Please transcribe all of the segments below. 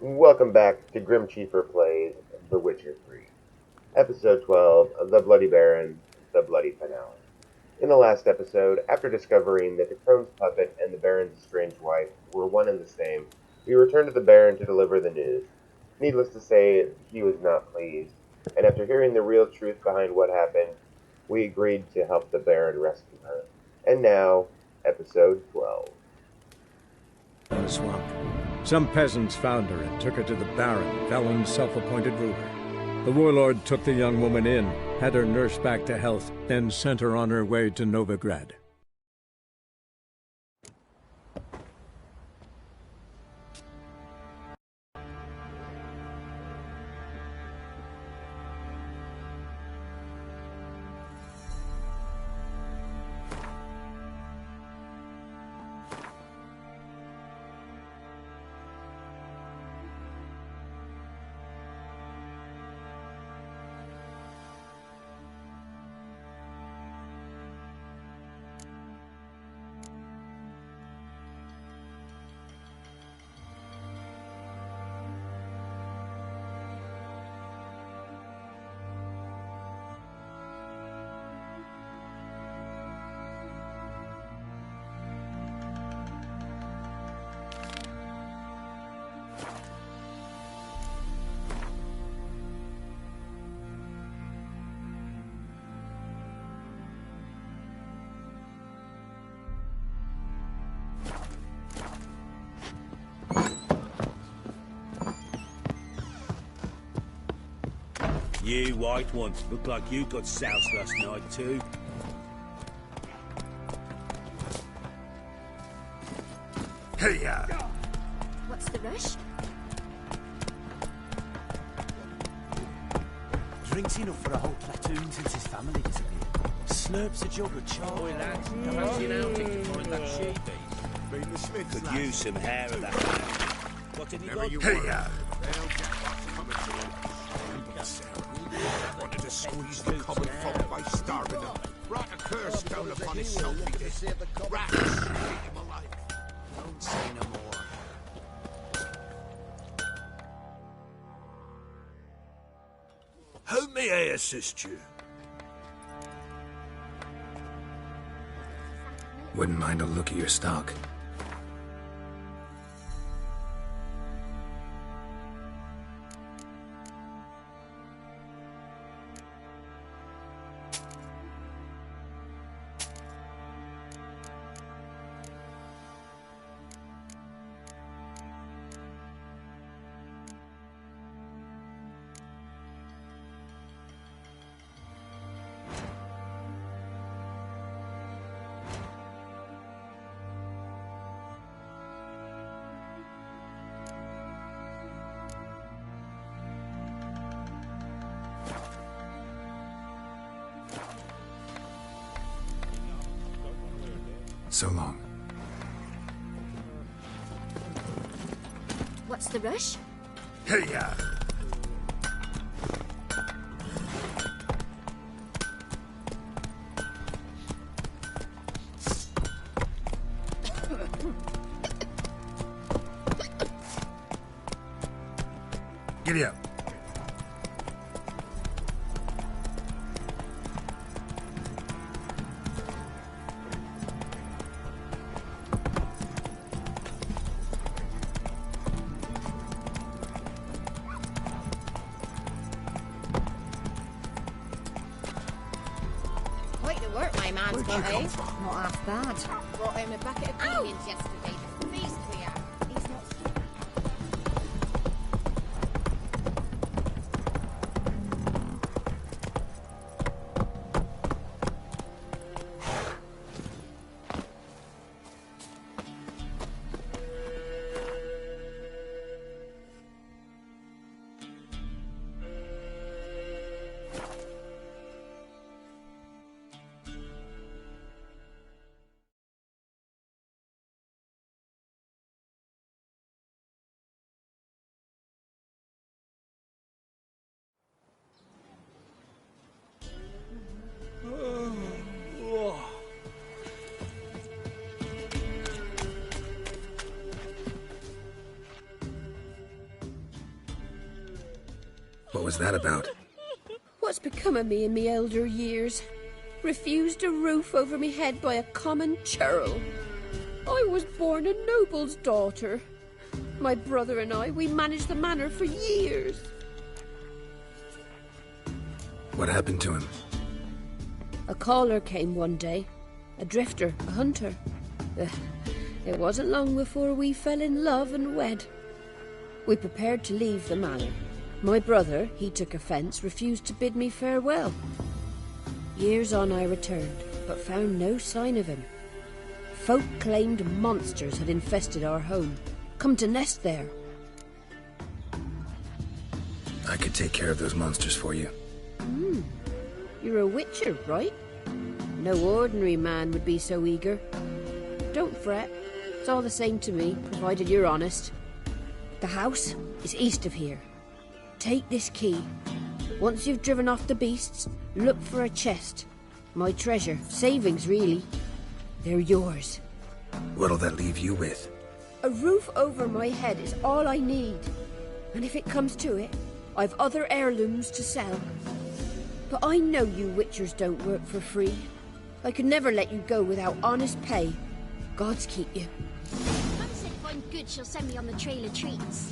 Welcome back to GrimCheefer Plays The Witcher 3, Episode 12 of The Bloody Baron, The Bloody Finale. In the last episode, after discovering that the crone's puppet and the Baron's estranged wife were one and the same, we returned to the Baron to deliver the news. Needless to say, he was not pleased, and after hearing the real truth behind what happened, we agreed to help the Baron rescue her. And now, Episode 12. A swamp. Some peasants found her and took her to the Baron, Valen's self-appointed ruler. The warlord took the young woman in, had her nursed back to health, then sent her on her way to Novigrad. You white ones look like you got soused last night too. Hey-ya! What's the rush? Drinks enough for a whole platoon since his family disappeared. Slurps a jug of chocolate. Boy, lads, fancy an outing to find that she-beast. Could use some hair of that man. What have you got? Hey-ya! Wanted to squeeze the common folk by starving them. Write a curse down upon his self he did. Rats, eat him alive. Don't say no more. How may I assist you? Wouldn't mind a look at your stock. So long. What's the rush? Hey-ya! Giddy up. Quite the work my man's got, eh? Not half bad. Brought home a bucket of onions yesterday. Feast we are. He's not What was that about? What's become of me in me elder years? Refused a roof over me head by a common churl. I was born a noble's daughter. My brother and I, we managed the manor for years. What happened to him? A caller came one day. A drifter, a hunter. It wasn't long before we fell in love and wed. We prepared to leave the manor. My brother, he took offence, refused to bid me farewell. Years on I returned, but found no sign of him. Folk claimed monsters had infested our home, come to nest there. I could take care of those monsters for you. You're a witcher, right? No ordinary man would be so eager. Don't fret. It's all the same to me, provided you're honest. The house is east of here. Take this key. Once you've driven off the beasts, look for a chest. My treasure. Savings, really. They're yours. What'll that leave you with? A roof over my head is all I need. And if it comes to it, I've other heirlooms to sell. But I know you witchers don't work for free. I could never let you go without honest pay. Gods keep you. Mum said if I'm good, she'll send me on the trail of treats.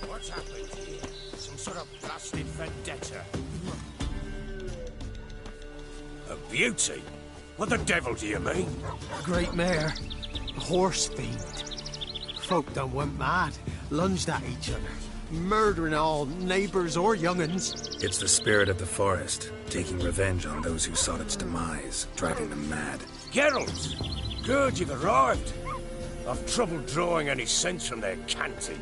What's happened here? Some sort of blasted vendetta. A beauty? What the devil do you mean? Great mare. A horse fiend. Folk done went mad. Lunged at each other. Murdering all neighbours or young'uns. It's the spirit of the forest, taking revenge on those who sought its demise, driving them mad. Geralt! Good, you've arrived. I've trouble drawing any sense from their canting.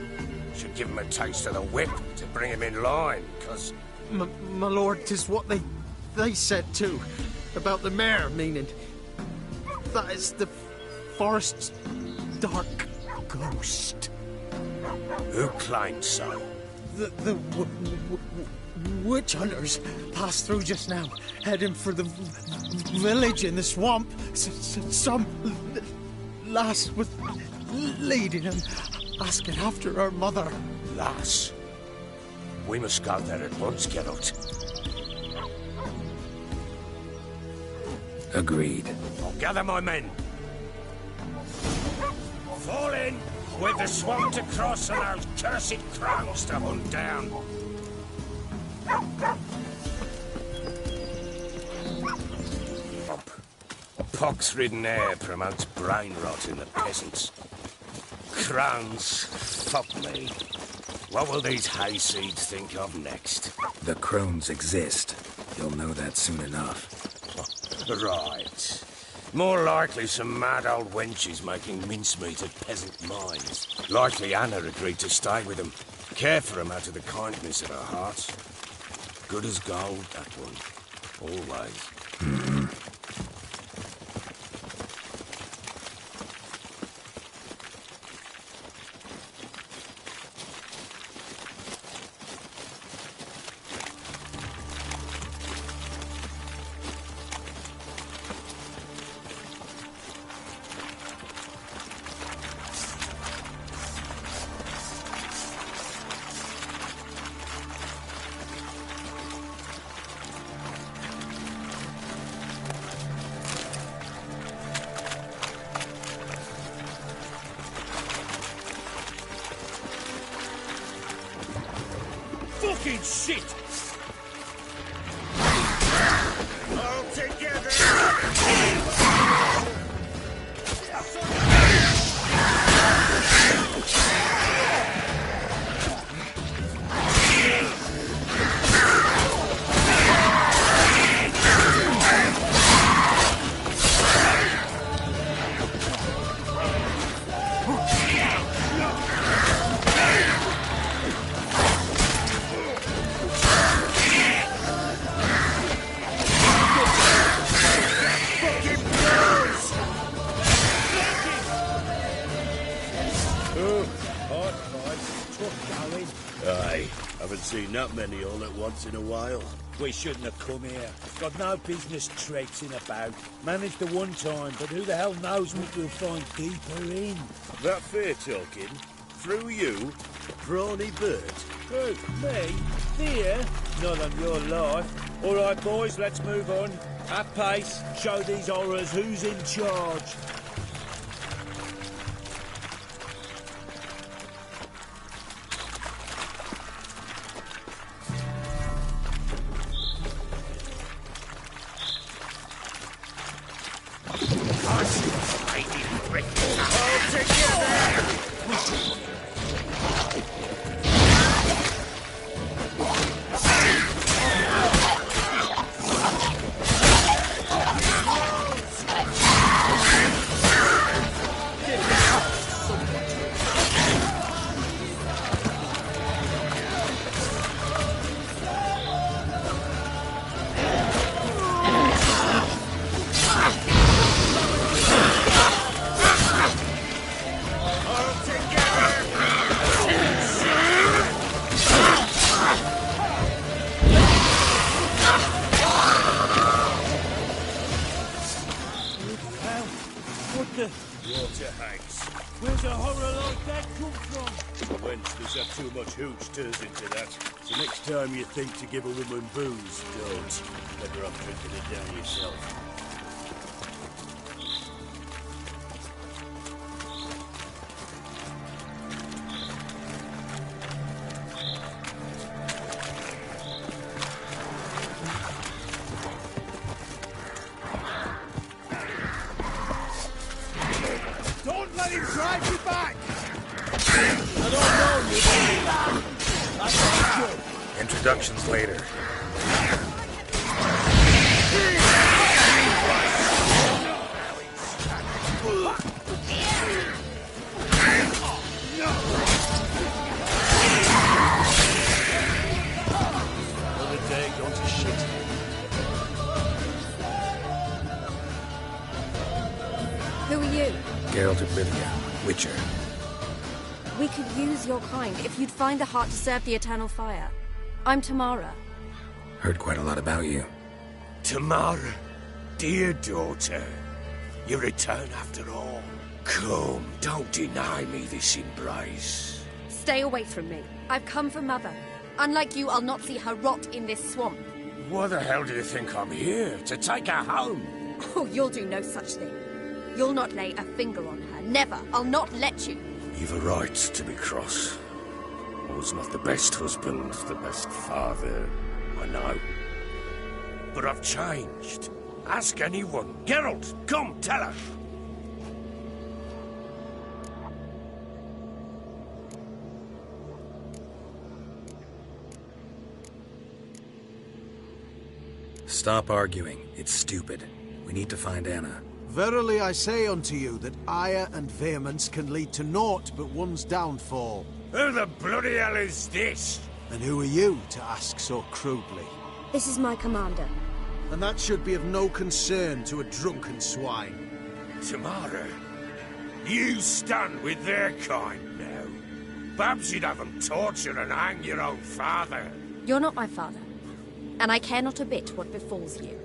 Should give him a taste of the whip to bring him in line, cause... My lord, 'tis what they said too. About the mare, meaning. That is the forest's dark ghost. Who claimed so? The witch hunters passed through just now, heading for the village in the swamp. Some lass was leading him, asking after her mother. Lass? We must go there at once, Geralt. Agreed. I'll gather my men. Fall in! With the swamp to cross and our cursed crows to hunt down. Pox-ridden air promotes brain rot in the peasants. Crowns, fuck me. What will these hayseeds think of next? The crones exist. You'll know that soon enough. Right. More likely some mad old wenches making mincemeat at peasant mines. Likely Anna agreed to stay with them. Care for them out of the kindness of her heart. Good as gold, that one. Always. Fucking shit! All together! Aye, haven't seen that many all at once in a while. We shouldn't have come here. Got no business traipsing about. Managed the one time, but who the hell knows what we'll find deeper in? That fair talking? Through you? Brawny bird? Who? Me? Fear? Not on your life. All right, boys, let's move on. At pace, show these horrors who's in charge. Next time you think to give a woman booze, don't. Better off drinking it down yourself. Don't let him drive you back! I don't know you, I thank you. Introductions later. Another day gone to shit. Who are you? Geralt of Rivia, Witcher. We could use your kind if you'd find the heart to serve the eternal fire. I'm Tamara. Heard quite a lot about you. Tamara, dear daughter, you return after all. Come, don't deny me this embrace. Stay away from me. I've come for Mother. Unlike you, I'll not see her rot in this swamp. Why the hell do you think I'm here? To take her home? Oh, you'll do no such thing. You'll not lay a finger on her. Never. I'll not let you. You've a right to be cross. I was not the best husband, the best father, I know. But I've changed. Ask anyone. Geralt, come, tell her. Stop arguing. It's stupid. We need to find Anna. Verily I say unto you that ire and vehemence can lead to naught but one's downfall. Who the bloody hell is this? And who are you to ask so crudely? This is my commander. And that should be of no concern to a drunken swine. Tamara, you stand with their kind now. Perhaps you'd have them torture and hang your own father. You're not my father. And I care not a bit what befalls you.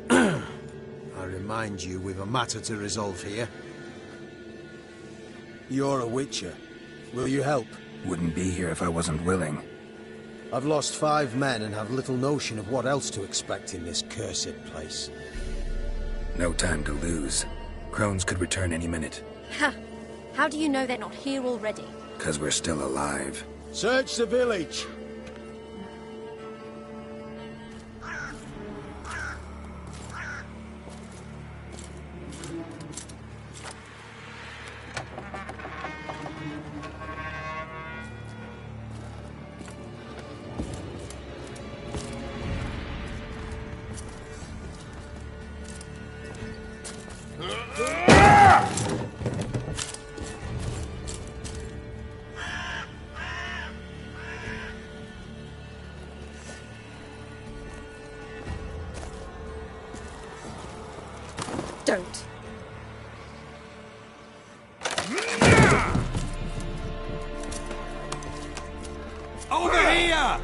I remind you we've a matter to resolve here. You're a Witcher. Will you help? Wouldn't be here if I wasn't willing. I've lost 5 men and have little notion of what else to expect in this cursed place. No time to lose. Crones could return any minute. Ha! How do you know they're not here already? 'Cause we're still alive. Search the village! Don't. Over here!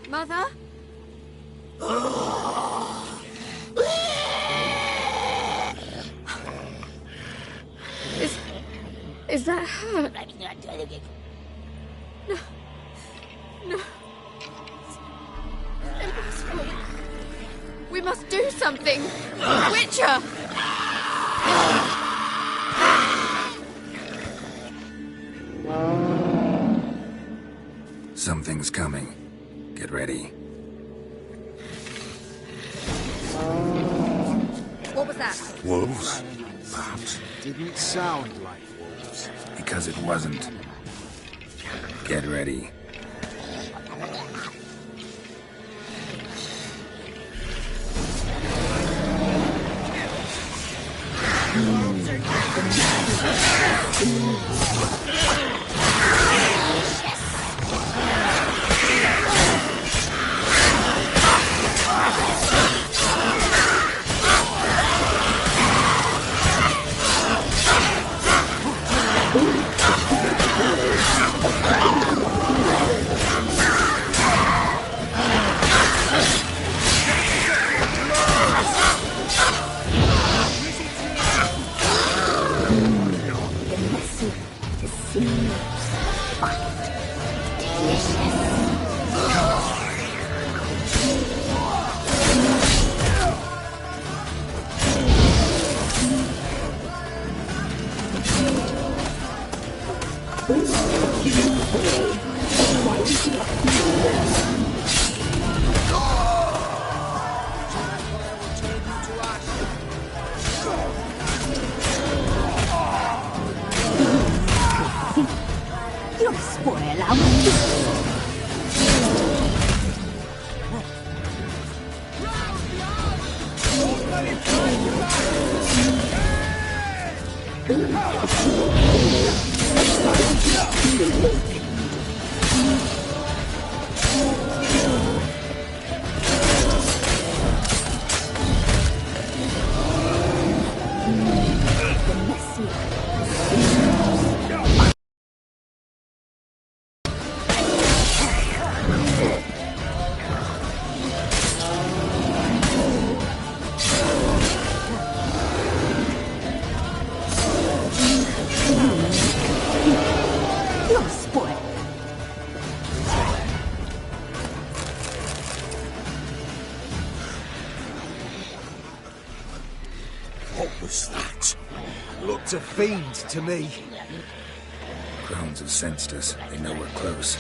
Mother? Is that her? No. No. It's impossible. We must do something. Witcher! Something's coming. Get ready. What was that? Wolves? Perhaps. Didn't sound like wolves. Because it wasn't. Get ready. What was that? Looked a fiend to me. Crones have sensed us. They know we're close.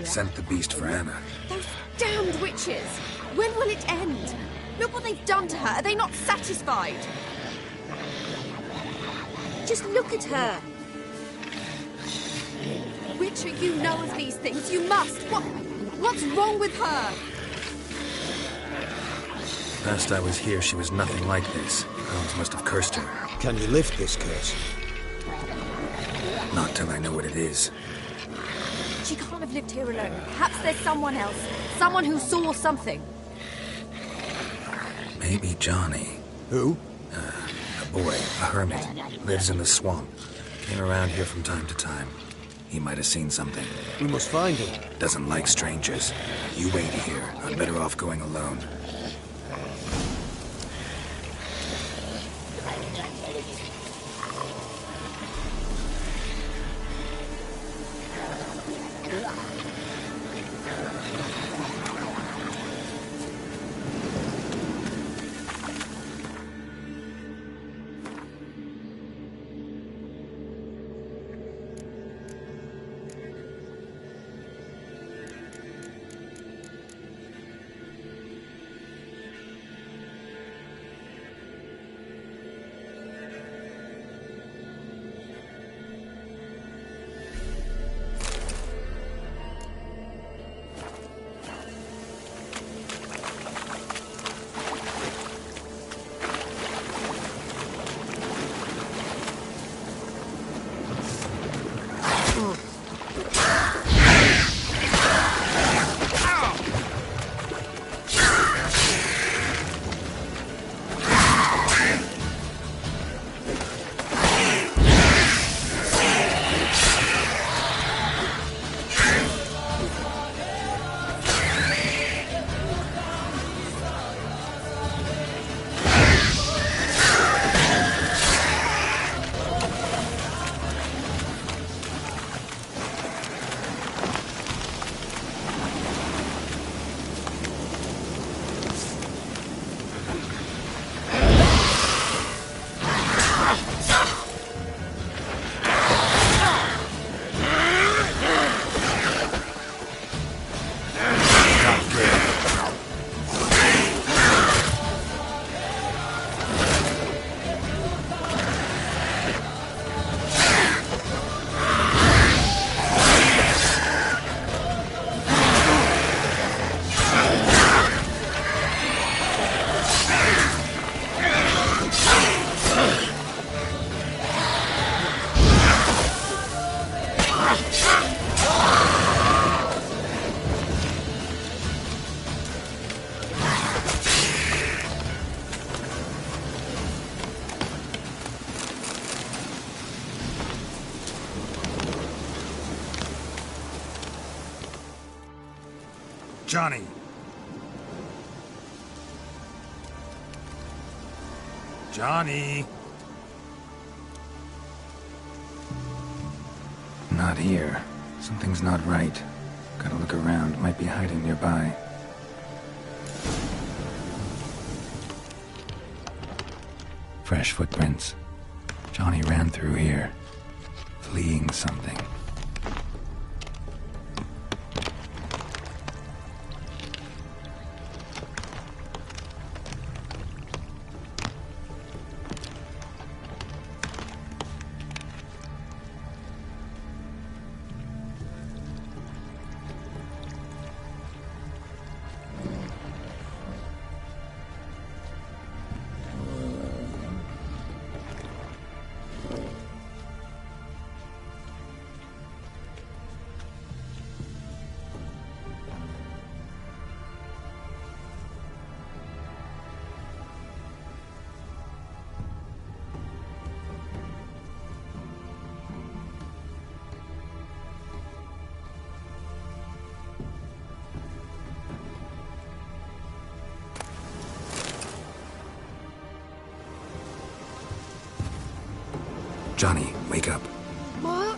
Sent the beast for Anna. Those damned witches! When will it end? Look what they've done to her. Are they not satisfied? Just look at her. Witcher, you know of these things. You must. What's wrong with her? Last I was here, she was nothing like this. Crones must have cursed her. Can you lift this curse? Not till I know what it is. She can't have lived here alone. Perhaps there's someone else. Someone who saw something. Maybe Johnny. Who? A boy, a hermit. Lives in the swamp. Came around here from time to time. He might have seen something. We must find him. Doesn't like strangers. You wait here. I'm better off going alone. Johnny! Johnny! Not here. Something's not right. Gotta look around. Might be hiding nearby. Fresh footprints. Johnny ran through here, fleeing something. Johnny, wake up. What?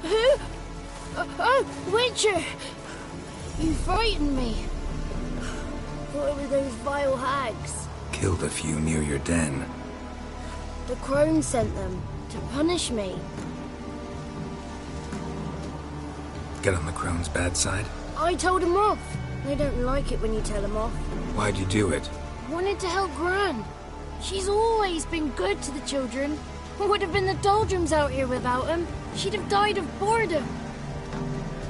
Who? Oh, Witcher! You frightened me. Thought it were those vile hags. Killed a few near your den. The crone sent them to punish me. Get on the crone's bad side? I told them off. They don't like it when you tell them off. Why'd you do it? Wanted to help Gran. She's always been good to the children. What would have been the doldrums out here without him? She'd have died of boredom.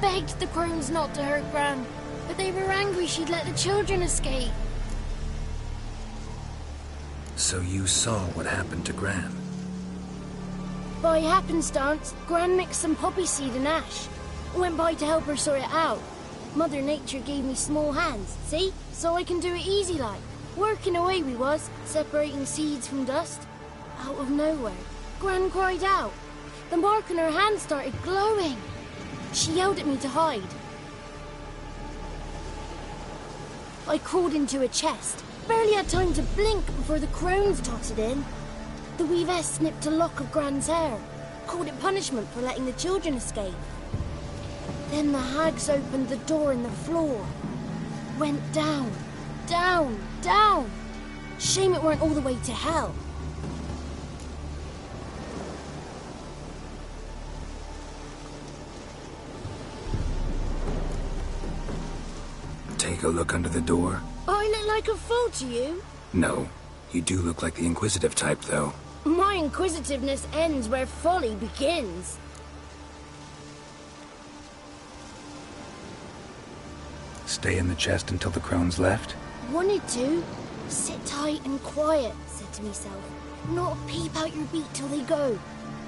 Begged the crones not to hurt Gran, but they were angry she'd let the children escape. So you saw what happened to Gran? By happenstance, Gran mixed some poppy seed and ash. Went by to help her sort it out. Mother Nature gave me small hands, see? So I can do it easy like. Working away we was, separating seeds from dust. Out of nowhere, Gran cried out. The mark on her hand started glowing. She yelled at me to hide. I crawled into a chest. Barely had time to blink before the crones totted in. The weavess snipped a lock of Gran's hair. Called it punishment for letting the children escape. Then the hags opened the door in the floor. Went down, down, down. Shame it weren't all the way to hell. Take a look under the door? I look like a fool to you? No. You do look like the inquisitive type, though. My inquisitiveness ends where folly begins. Stay in the chest until the crones left? Wanted to. Sit tight and quiet, said to myself. Not peep out your beak till they go.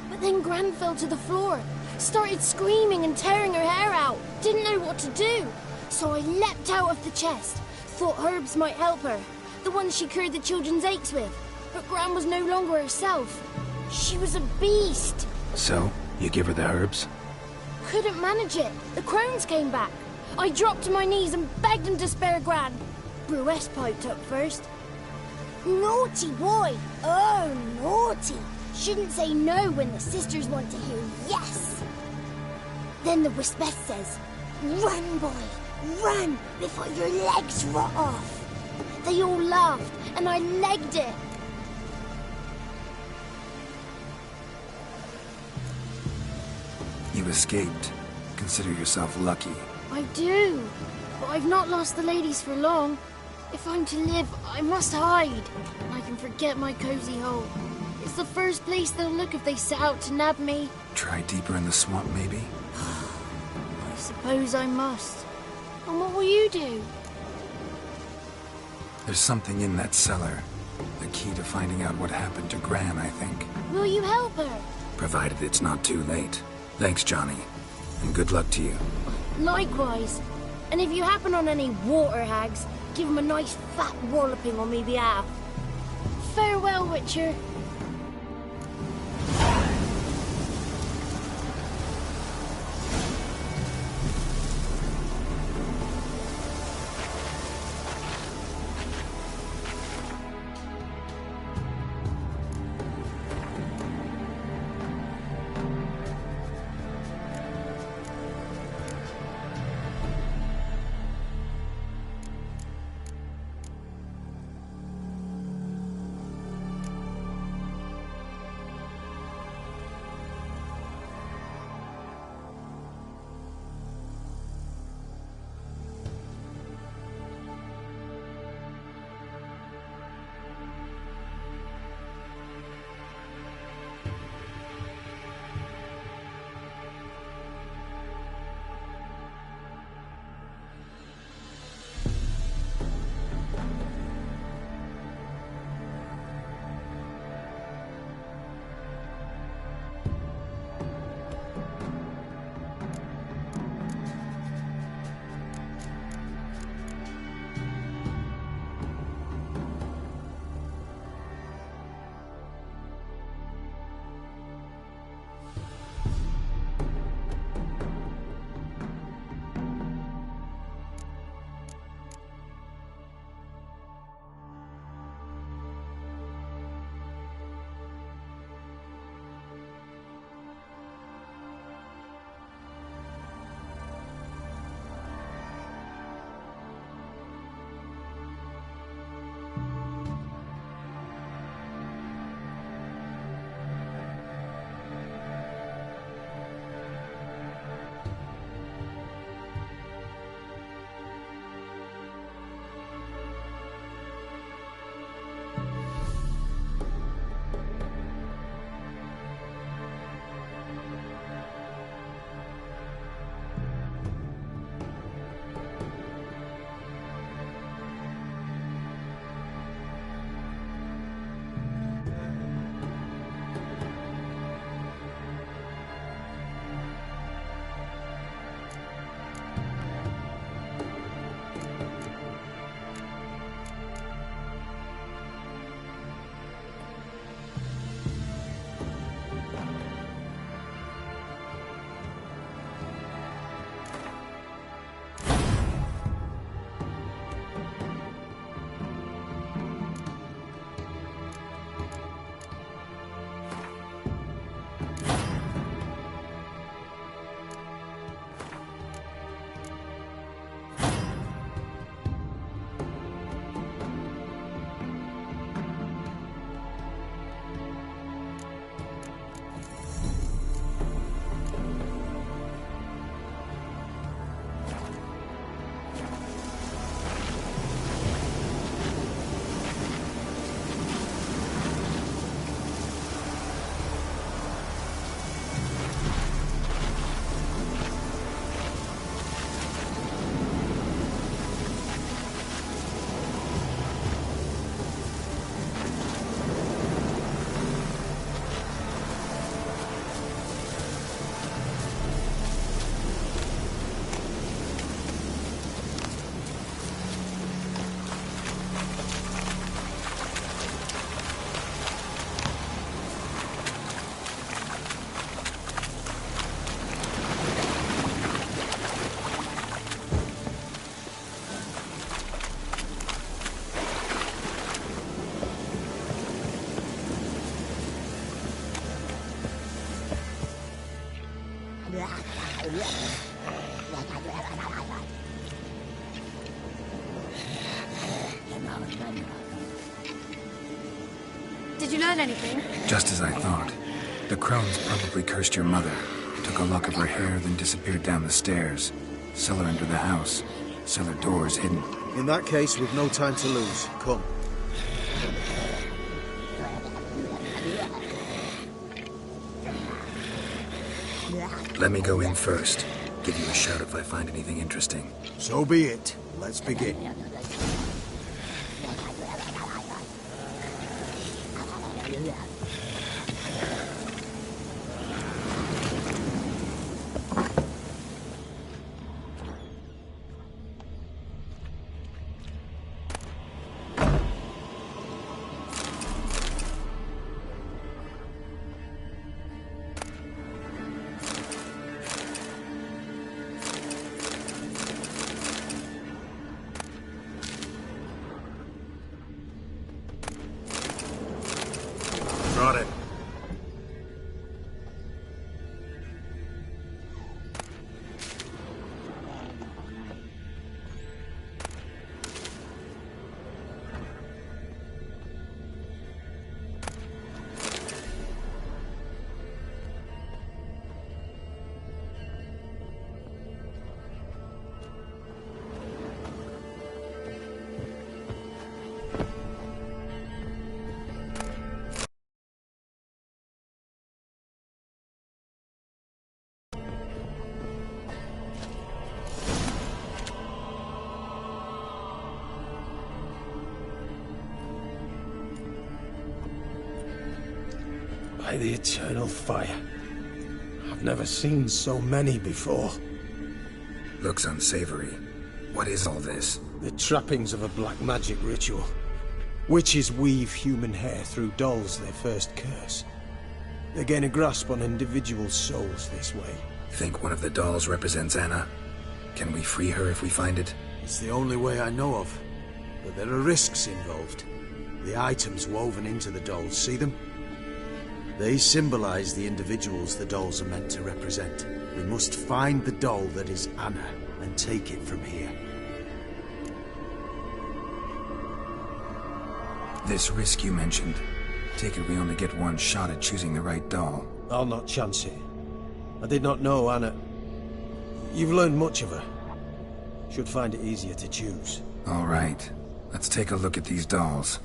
But then Gran fell to the floor. Started screaming and tearing her hair out. Didn't know what to do. So I leapt out of the chest. Thought herbs might help her. The ones she cured the children's aches with. But Gran was no longer herself. She was a beast. So, you give her the herbs? Couldn't manage it. The crones came back. I dropped to my knees and begged them to spare Gran. Bruess piped up first. Naughty boy. Oh, naughty. Shouldn't say no when the sisters want to hear yes. Then the Wispeth says, run, boy, run before your legs rot off. They all laughed and I legged it. You escaped. Consider yourself lucky. I do, but I've not lost the ladies for long. If I'm to live, I must hide. I can forget my cozy hole. It's the first place they'll look if they set out to nab me. Try deeper in the swamp, maybe? I suppose I must. And what will you do? There's something in that cellar. The key to finding out what happened to Gran, I think. Will you help her? Provided it's not too late. Thanks, Johnny. And good luck to you. Likewise. And if you happen on any water hags, give them a nice fat walloping on me behalf. Farewell, Witcher. Did you learn anything? Just as I thought. The crones probably cursed your mother, took a lock of her hair, then disappeared down the stairs. Cellar under the house. Cellar doors hidden. In that case, we've no time to lose. Come. Let me go in first. Give you a shout if I find anything interesting. So be it. Let's begin. Brought it. By the eternal fire. I've never seen so many before. Looks unsavory. What is all this? The trappings of a black magic ritual. Witches weave human hair through dolls they first curse. They gain a grasp on individual souls this way. Think one of the dolls represents Anna? Can we free her if we find it? It's the only way I know of. But there are risks involved. The items woven into the dolls, see them? They symbolize the individuals the dolls are meant to represent. We must find the doll that is Anna and take it from here. This risk you mentioned. Take it we only get one shot at choosing the right doll. I'll not chance it. I did not know Anna. You've learned much of her. Should find it easier to choose. All right. Let's take a look at these dolls.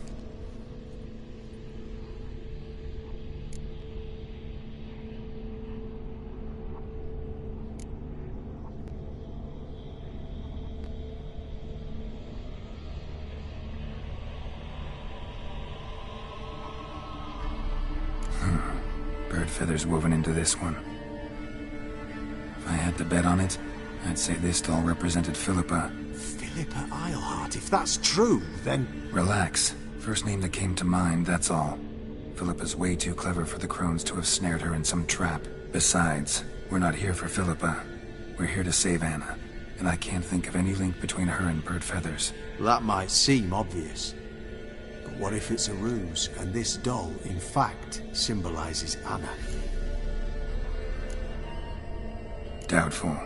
Bird feathers woven into this one. If I had to bet on it, I'd say this doll represented Philippa. Philippa Eilhart, if that's true, then... Relax. First name that came to mind, that's all. Philippa's way too clever for the crones to have snared her in some trap. Besides, we're not here for Philippa. We're here to save Anna. And I can't think of any link between her and bird feathers. That might seem obvious. But what if it's a ruse, and this doll, in fact, symbolizes Anna? Doubtful.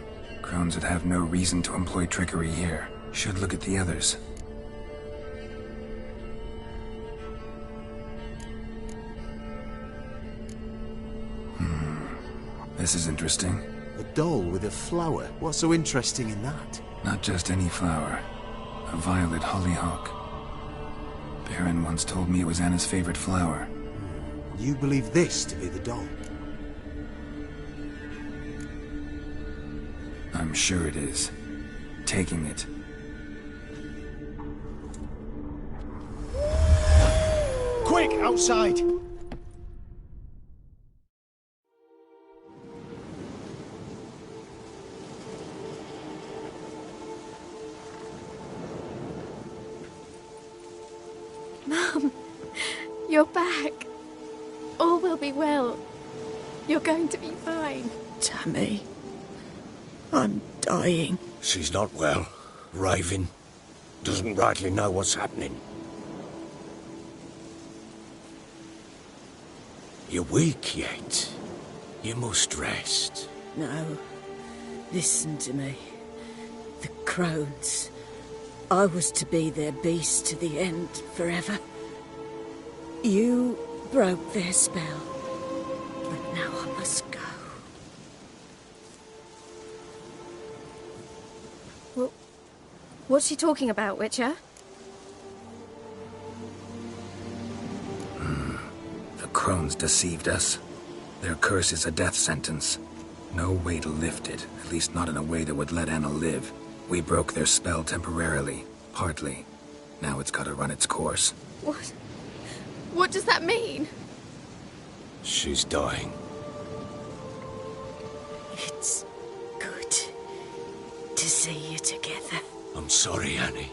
Crones would have no reason to employ trickery here. Should look at the others. This is interesting. A doll with a flower. What's so interesting in that? Not just any flower. A violet hollyhock. Baron once told me it was Anna's favorite flower. You believe this to be the doll? I'm sure it is. Taking it. Quick, outside! Mum, you're back. All will be well. You're going to be fine. Tammy, I'm dying. She's not well. Raving. Doesn't rightly know what's happening. You're weak yet. You must rest. No, Listen to me. The crones. I was to be their beast to the end, forever. You broke their spell. But now I must go. Well, what's she talking about, Witcher? The crones deceived us. Their curse is a death sentence. No way to lift it, at least not in a way that would let Anna live. We broke their spell temporarily, partly. Now it's gotta run its course. What? What does that mean? She's dying. It's good to see you together. I'm sorry, Annie.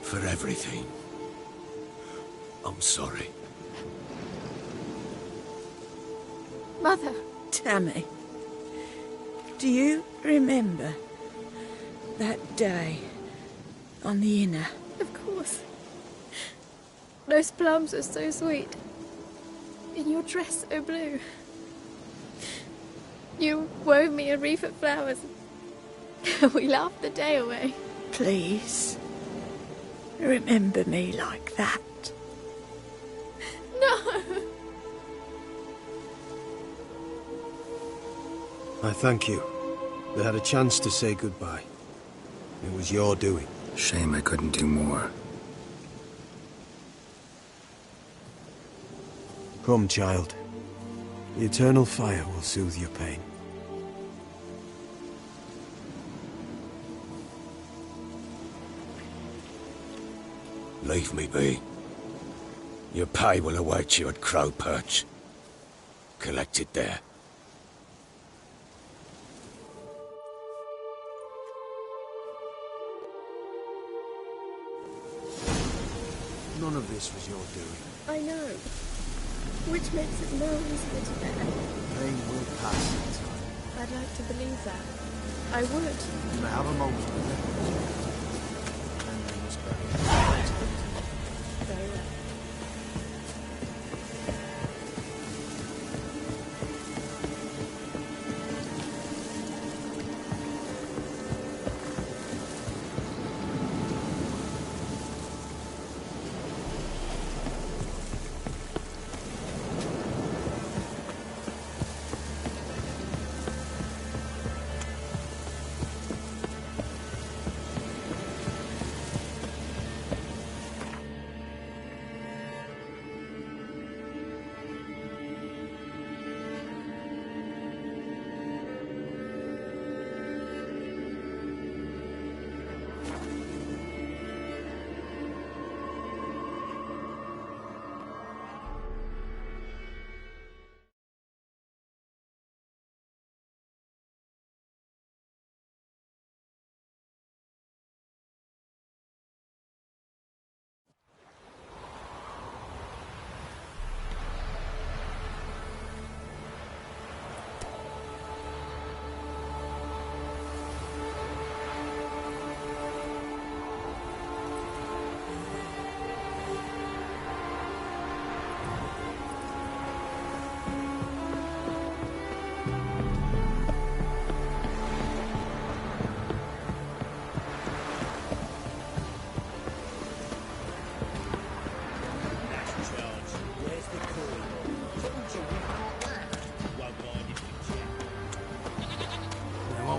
For everything. I'm sorry. Mother. Tammy, do you remember that day on the Inner? Of course. Those plums are so sweet. In your dress so blue. You wove me a wreath of flowers. We laughed the day away. Please, remember me like that. No! I thank you. They had a chance to say goodbye. It was your doing. Shame I couldn't do more. Come, child. The eternal fire will soothe your pain. Leave me be. Your pay will await you at Crow Perch. Collect it there. None of this was your doing. I know. Which makes it more easier to bear. Pain will pass in time. I'd like to believe that. I would. You may have a moment with it. And then it's Very well.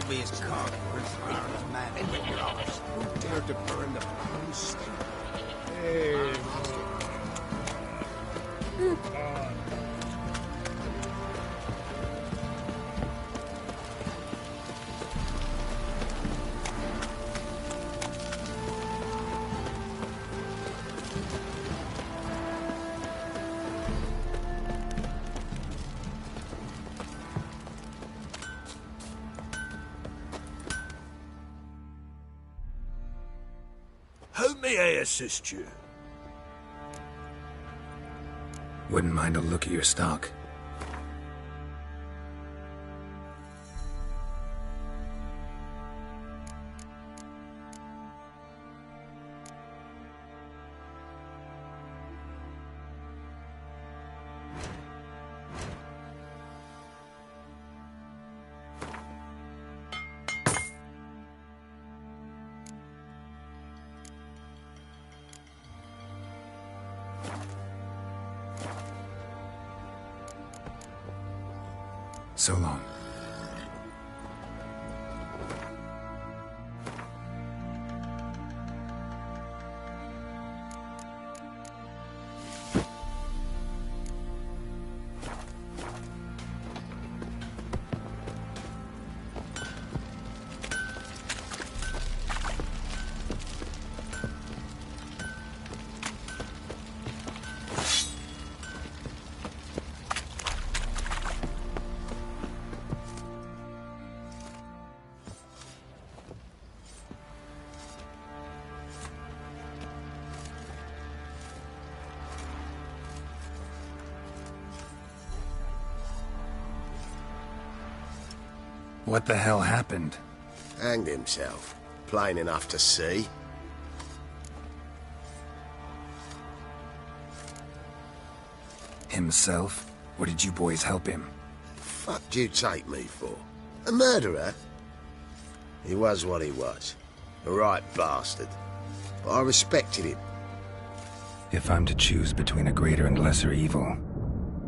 Be as cocky or as hard as man in your eyes. Who dared to burn the pound steak? Hey, How may I assist you? Wouldn't mind a look at your stock. So long. What the hell happened? Hanged himself. Plain enough to see. Himself? Or did you boys help him? Fuck do you take me for? A murderer? He was what he was. A right bastard. But I respected him. If I'm to choose between a greater and lesser evil,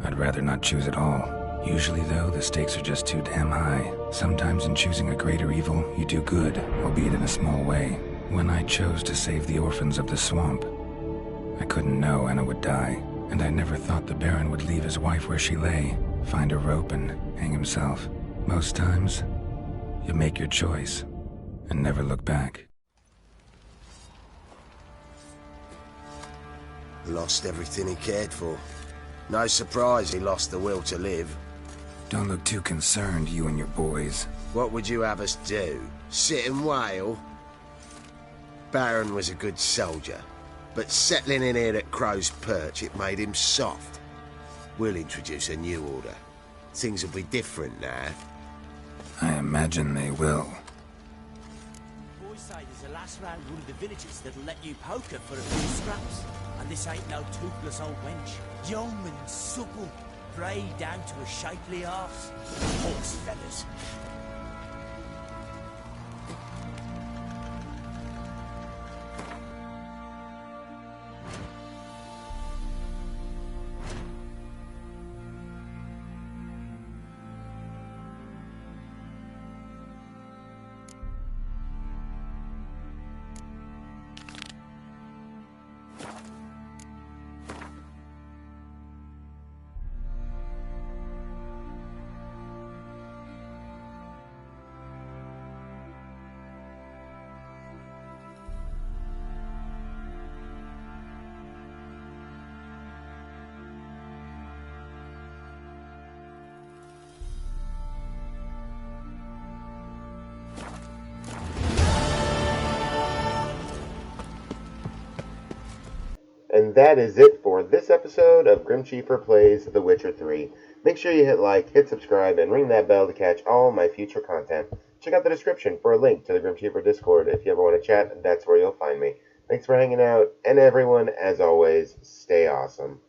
I'd rather not choose at all. Usually, though, the stakes are just too damn high. Sometimes in choosing a greater evil, you do good, albeit in a small way. When I chose to save the orphans of the swamp, I couldn't know Anna would die, and I never thought the Baron would leave his wife where she lay, find a rope and hang himself. Most times, you make your choice, and never look back. Lost everything he cared for. No surprise he lost the will to live. Don't look too concerned, you and your boys. What would you have us do? Sit and wail? Baron was a good soldier, but settling in here at Crow's Perch, it made him soft. We'll introduce a new order. Things will be different now. I imagine they will. Boys say there's a last round one of the villages that'll let you poker for a few scraps. And this ain't no toothless old wench. Young and supple, grey down to a shapely arse. Horse feathers. And that is it for this episode of GrimCheefer Plays The Witcher 3. Make sure you hit like, hit subscribe, and ring that bell to catch all my future content. Check out the description for a link to the GrimCheefer Discord. If you ever want to chat, that's where you'll find me. Thanks for hanging out, and everyone, as always, stay awesome.